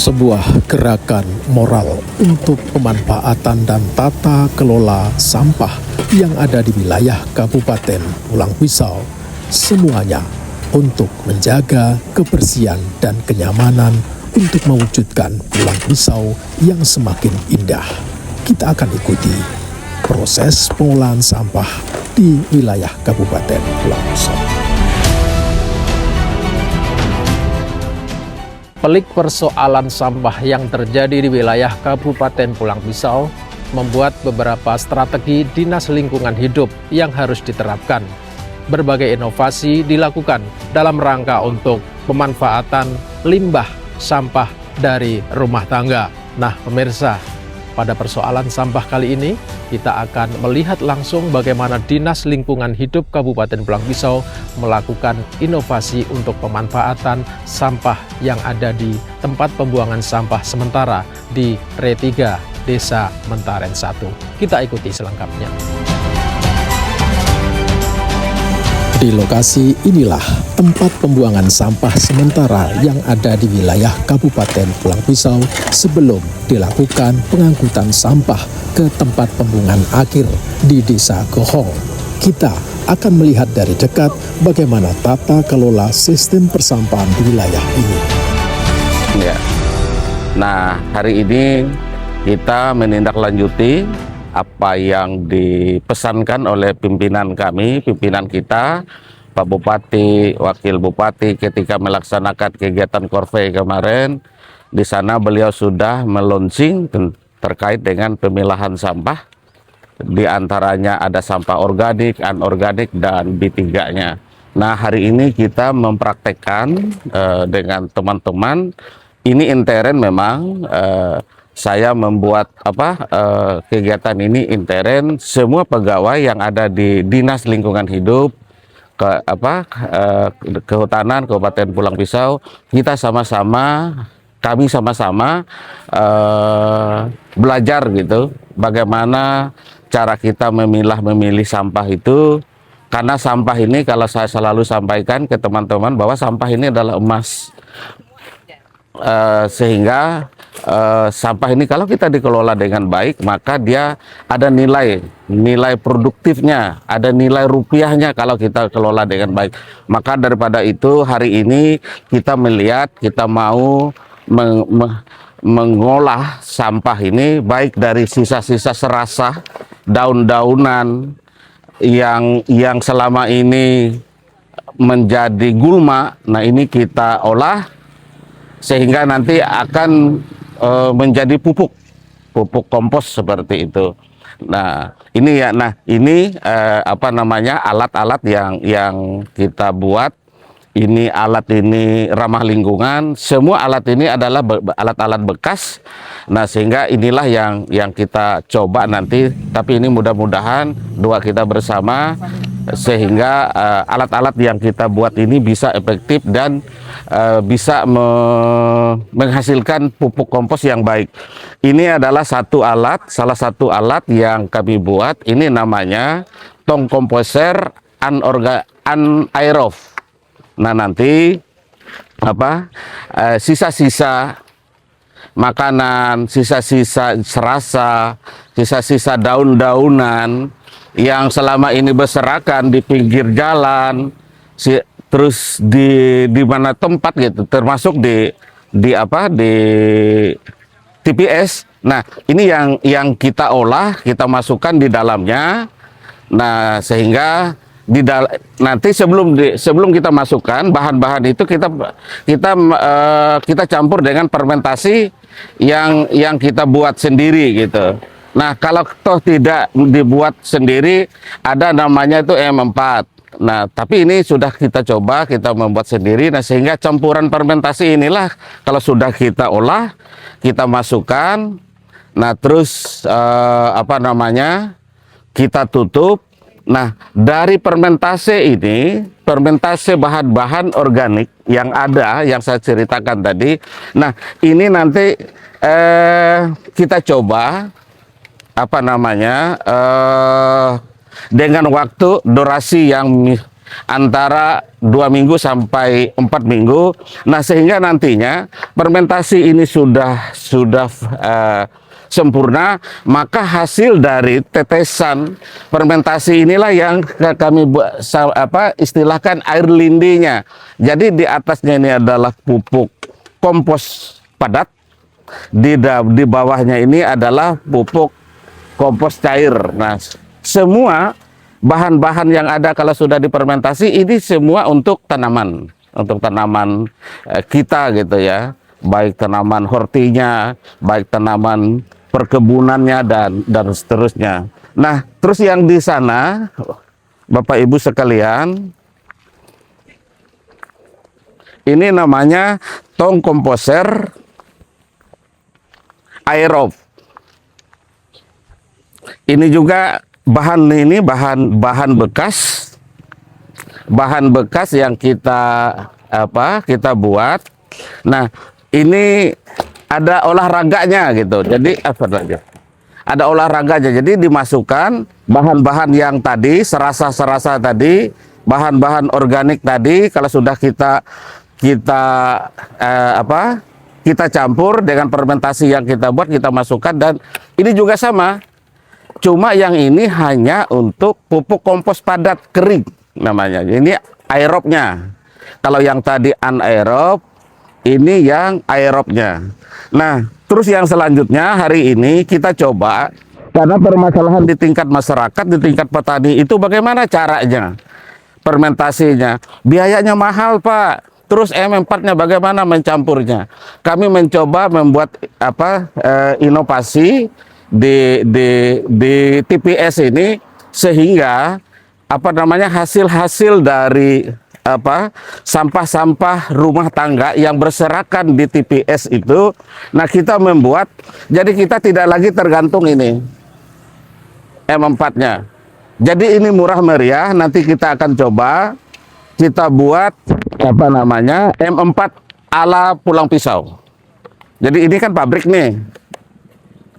sebuah gerakan moral untuk pemanfaatan dan tata kelola sampah yang ada di wilayah Kabupaten Pulang Pisau. Semuanya untuk menjaga kebersihan dan kenyamanan untuk mewujudkan Pulang Pisau yang semakin indah. Kita akan ikuti proses pengolahan sampah di wilayah Kabupaten Pulang Pisau. Pelik persoalan sampah yang terjadi di wilayah Kabupaten Pulang Pisau membuat beberapa strategi Dinas Lingkungan Hidup yang harus diterapkan. Berbagai inovasi dilakukan dalam rangka untuk pemanfaatan limbah sampah dari rumah tangga. Nah, pemirsa, pada persoalan sampah kali ini, kita akan melihat langsung bagaimana Dinas Lingkungan Hidup Kabupaten Pulang Pisau melakukan inovasi untuk pemanfaatan sampah yang ada di tempat pembuangan sampah sementara di R3 Desa Mentaren 1. Kita ikuti selengkapnya. Di lokasi inilah tempat pembuangan sampah sementara yang ada di wilayah Kabupaten Pulang Pisau sebelum dilakukan pengangkutan sampah ke tempat pembuangan akhir di Desa Gohong. Kita akan melihat dari dekat bagaimana tata kelola sistem persampahan di wilayah ini. Ya. Nah, hari ini kita menindaklanjuti apa yang dipesankan oleh pimpinan kami, pimpinan kita, Pak Bupati, Wakil Bupati ketika melaksanakan kegiatan Korve kemarin. Di sana beliau sudah melunching terkait dengan pemilahan sampah. Di antaranya ada sampah organik, anorganik, dan B3-nya. Nah, hari ini kita mempraktekkan dengan teman-teman. Ini intern memang. Saya membuat kegiatan ini intern, semua pegawai yang ada di Dinas Lingkungan Hidup Kehutanan Kabupaten Pulang Pisau, kami sama-sama belajar gitu bagaimana cara kita memilih sampah itu, karena sampah ini kalau saya selalu sampaikan ke teman-teman bahwa sampah ini adalah emas. Sehingga sampah ini kalau kita dikelola dengan baik, maka dia ada nilai produktifnya, ada nilai rupiahnya kalau kita kelola dengan baik. Maka daripada itu hari ini kita melihat, kita mau mengolah sampah ini baik dari sisa-sisa serasa, daun-daunan yang selama ini menjadi gulma. Nah, ini kita olah sehingga nanti akan menjadi pupuk kompos seperti itu. Nah, ini ya, alat-alat yang kita buat. Ini alat ini ramah lingkungan. Semua alat ini adalah alat-alat bekas. Nah, sehingga inilah yang kita coba nanti. Tapi ini mudah-mudahan doa kita bersama sehingga alat-alat yang kita buat ini bisa efektif dan bisa menghasilkan pupuk kompos yang baik. Ini adalah salah satu alat yang kami buat. Ini namanya tong komposer anaerob. Nah, nanti sisa-sisa makanan, sisa-sisa serasa, sisa-sisa daun-daunan yang selama ini berserakan di pinggir jalan, terus di mana tempat gitu, termasuk di TPS. Nah, ini yang kita olah, kita masukkan di dalamnya. Nah, sehingga nanti sebelum kita masukkan bahan-bahan itu kita campur dengan fermentasi yang kita buat sendiri gitu. Nah, kalau toh tidak dibuat sendiri, ada namanya itu M4. Nah, tapi ini sudah kita coba, kita membuat sendiri. Nah, sehingga campuran fermentasi inilah kalau sudah kita olah, kita masukkan. Nah, terus kita tutup. Nah, dari fermentasi ini, fermentasi bahan-bahan organik yang ada, yang saya ceritakan tadi. Nah, ini nanti kita coba dengan waktu durasi antara 2 minggu sampai 4 minggu. Nah, sehingga nantinya fermentasi ini sudah sempurna, maka hasil dari tetesan fermentasi inilah yang kami istilahkan air lindinya. Jadi di atasnya ini adalah pupuk kompos padat, di bawahnya ini adalah pupuk kompos cair. Nah, semua bahan-bahan yang ada kalau sudah difermentasi ini semua untuk tanaman kita gitu ya, baik tanaman hortinya, baik tanaman perkebunannya dan seterusnya. Nah, terus yang di sana Bapak Ibu sekalian, ini namanya tong komposer aerob. Ini juga bahan bekas yang kita buat. Nah, ini ada olahraganya gitu. Jadi ada olahraganya. Jadi dimasukkan bahan-bahan yang tadi, serasa tadi, bahan-bahan organik tadi. Kalau sudah kita campur dengan fermentasi yang kita buat, kita masukkan. Dan ini juga sama. Cuma yang ini hanya untuk pupuk kompos padat kering namanya. Ini aerobnya. Kalau yang tadi anaerob, ini yang aerobnya. Nah, terus yang selanjutnya hari ini kita coba, karena permasalahan di tingkat masyarakat, di tingkat petani itu bagaimana caranya fermentasinya. Biayanya mahal, Pak. Terus M4-nya bagaimana mencampurnya. Kami mencoba membuat inovasi di TPS ini, sehingga hasil dari sampah-sampah rumah tangga yang berserakan di TPS itu, nah kita membuat, jadi kita tidak lagi tergantung ini M4-nya. Jadi ini murah meriah. Nanti kita akan coba kita buat M4 ala pulang pisau. Jadi ini kan pabrik nih.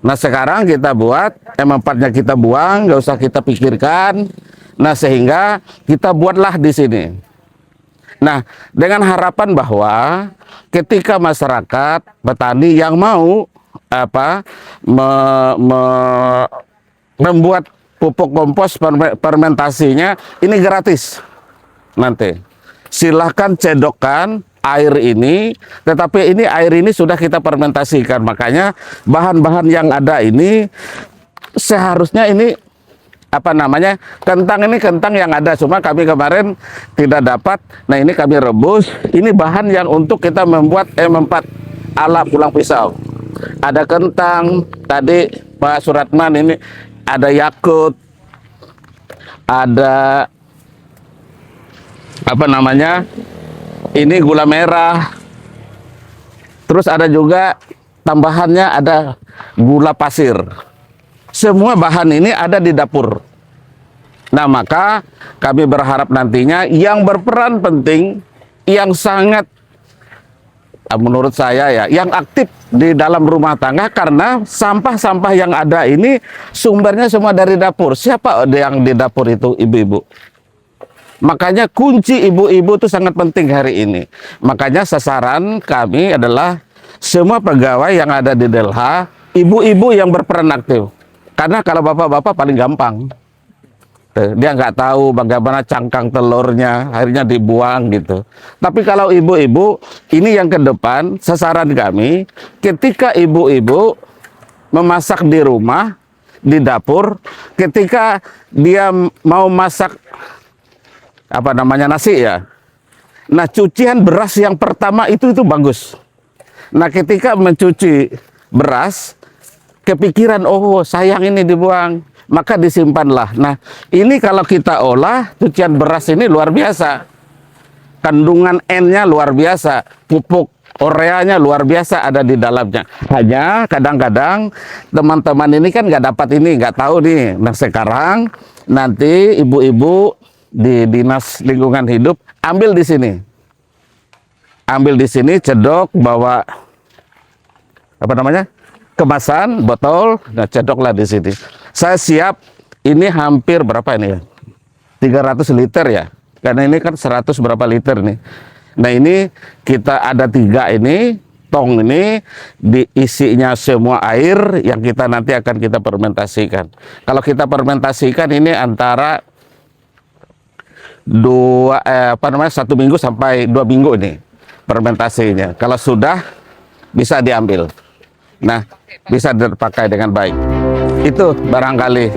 Nah, sekarang kita buat M4-nya, kita buang, nggak usah kita pikirkan. Nah, sehingga kita buatlah di sini. Nah, dengan harapan bahwa ketika masyarakat petani yang mau membuat pupuk kompos fermentasinya ini gratis. Nanti silahkan cedokkan air ini, tetapi ini air ini sudah kita fermentasikan. Makanya bahan-bahan yang ada ini seharusnya ini kentang, ini kentang yang ada, cuma kami kemarin tidak dapat. Nah, ini kami rebus. Ini bahan yang untuk kita membuat M4 ala pulang pisau. Ada kentang tadi Pak Suratman, ini ada Yakult, ada ini gula merah. Terus ada juga tambahannya, ada gula pasir. Semua bahan ini ada di dapur. Nah, maka kami berharap nantinya yang berperan penting, yang sangat menurut saya ya, yang aktif di dalam rumah tangga, karena sampah-sampah yang ada ini sumbernya semua dari dapur. Siapa yang di dapur itu? Ibu-ibu. Makanya kunci ibu-ibu itu sangat penting hari ini. Makanya sasaran kami adalah semua pegawai yang ada di Delha, ibu-ibu yang berperan aktif. Karena kalau bapak-bapak paling gampang, dia nggak tahu bagaimana cangkang telurnya, akhirnya dibuang gitu. Tapi kalau ibu-ibu, ini yang ke depan sasaran kami, ketika ibu-ibu memasak di rumah, di dapur, ketika dia mau masak nasi ya, nah cucian beras yang pertama itu bagus. Nah, ketika mencuci beras, kepikiran, oh sayang ini dibuang, maka disimpanlah. Nah, ini kalau kita olah, cucian beras ini luar biasa. Kandungan N-nya luar biasa, pupuk ureanya luar biasa ada di dalamnya. Hanya kadang-kadang teman-teman ini kan nggak dapat ini, nggak tahu nih. Nah, sekarang nanti ibu-ibu di Dinas Lingkungan Hidup ambil di sini. Ambil di sini, cedok, bawa kemasan botol, nah cedoklah di sini. Saya siap, ini hampir berapa ini ya? 300 liter ya. karena ini kan 100 berapa liter nih. Nah ini kita ada 3 ini, tong ini diisinya semua air yang kita nanti akan kita fermentasikan. Kalau kita fermentasikan ini antara 1 minggu sampai 2 minggu ini fermentasinya. Kalau sudah bisa diambil. Nah, bisa dipakai dengan baik. Itu barangkali.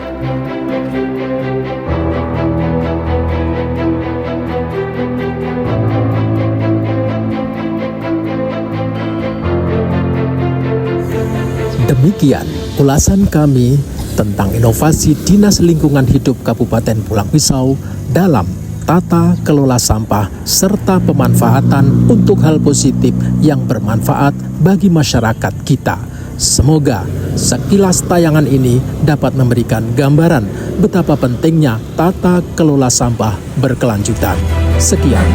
Demikian ulasan kami tentang inovasi Dinas Lingkungan Hidup Kabupaten Pulang Pisau dalam tata kelola sampah serta pemanfaatan untuk hal positif yang bermanfaat bagi masyarakat kita. Semoga sekilas tayangan ini dapat memberikan gambaran betapa pentingnya tata kelola sampah berkelanjutan. Sekian.